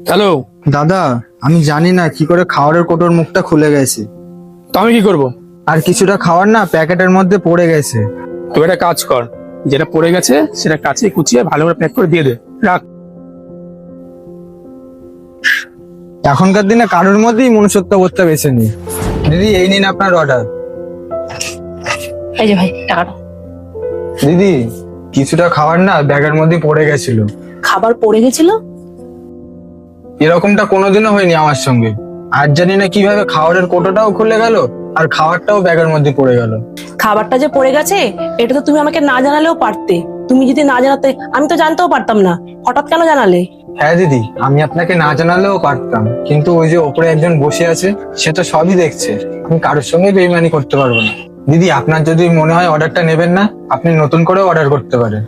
Hello. দাদা, আমি জানি না কি করে খাবারের কোটোর মুখটা খুলে গেছে। তো আমি কি করব? আর কিছুটা খাবার না প্যাকেটের মধ্যে পড়ে গেছে। তুই একটা কাজ কর, যেটা পড়ে গেছে সেটা কাছে কুচিয়ে ভালো করে প্যাক করে দিয়ে দে। রাখ। এখনকার দিনে কারোর মধ্যেই মনুষ্যত্ব বোধটা বেছে নেই। দিদি, এই নিন আপনার অর্ডার। এই যে ভাই টাকাটা। দিদি, কিছুটা খাবার না ব্যাগের মধ্যে পড়ে গেছিল। খাবার পড়ে গেছিল? এরকমটা কোনোদিনও হয়নি আমার সঙ্গে। আজ জানি না কিভাবে খাবারের কোটোটাও খুলে গেল আর খাবারটাও ব্যাগের মধ্যে পড়ে গেল। খাবারটা যে পড়ে গেছে এটা তো তুমি আমাকে না জানালেও পারতে। তুমি যদি না জানাতে আমি তো জানতেও পারতাম না। হঠাৎ কেন জানালে? হ্যাঁ দিদি, আমি আপনাকে না জানালেও পারতাম, কিন্তু ওই যে ওপরে একজন বসে আছে সে তো সবই দেখছে। আমি কারোর সঙ্গে বেইমানি করতে পারবো না। দিদি, আপনার যদি মনে হয় অর্ডারটা নেবেন না, আপনি নতুন করে অর্ডার করতে পারেন।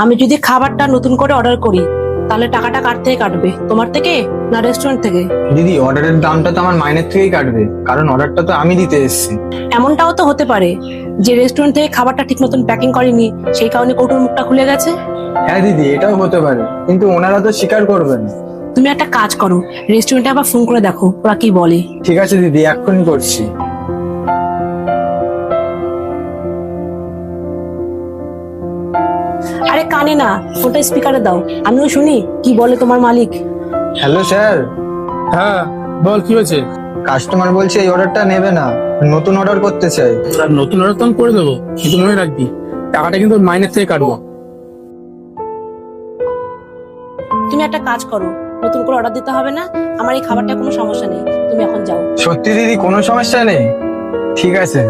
আমি যদি খাবারটা নতুন করে অর্ডার করি তাহলে টাকাটা কার থেকে কাটবে? তোমার থেকে না রেস্টুরেন্ট থেকে? দিদি, অর্ডারের দামটা তো আমার মাইনের থেকেই কাটবে, কারণ অর্ডারটা তো আমি দিতে এসেছি। এমনটাও তো হতে পারে যে রেস্টুরেন্ট থেকে খাবারটা ঠিক মতন প্যাকিং করেনি, সেই কারণে কৌটোর মুখটা খুলে গেছে। হ্যাঁ দিদি, এটাও হতে পারে, কিন্তু ওনারা তো স্বীকার করবেন। তুমি একটা কাজ করো, রেস্টুরেন্টে আবার ফোন করে দেখো ওরা কি বলে। ঠিক আছে দিদি, এক্ষুনি করছি। আরে কানে না, ফোনটা স্পিকারে দাও, আমিও শুনি কি বলে তোমার মালিক। হ্যালো স্যার, হ্যাঁ বল, কি হয়েছে? কাস্টমার বলছে এই অর্ডারটা নেবে না, নতুন অর্ডার করতে চাই। আর নতুন অর্ডার তো আমি করে দেবো, কিন্তু মনে রাখবি টাকাটা কিন্তু মাইনের থেকে কাটবো। তুমি একটা কাজ করো, নতুন করে অর্ডার দিতে হবে না, আমার এই খাবারটা কোনো সমস্যা নেই, তুমি এখন যাও। সত্যি দিদি, কোনো সমস্যা নেই? ঠিক আছে,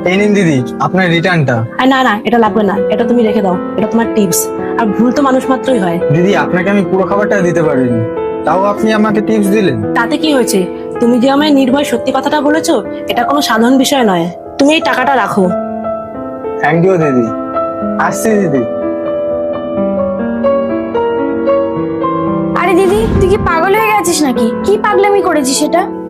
এই নিন দিদি আপনার রিটার্নটা। আর না না, এটা লাগবে না, এটা তুমি রেখে দাও, এটা তোমার টিপস। আর ভুল তো মানুষ মাত্রই হয়। দিদি, আপনাকে আমি পুরো খাবারটা দিতে পারিনি, তাও আপনি আমাকে টিপস দিলেন। তাতে কি হয়েছে? তুমি যে আমায় নির্ভয় সত্যি কথাটা বলেছো, এটা কোনো সাধারণ বিষয় নয়। তুমি এই টাকাটা রাখো। থ্যাংক ইউ দিদি, আসছি দিদি। আরে দিদি, তুই কি পাগল হয়ে গেছিস নাকি? কি পাগলামি করেছিস সেটা?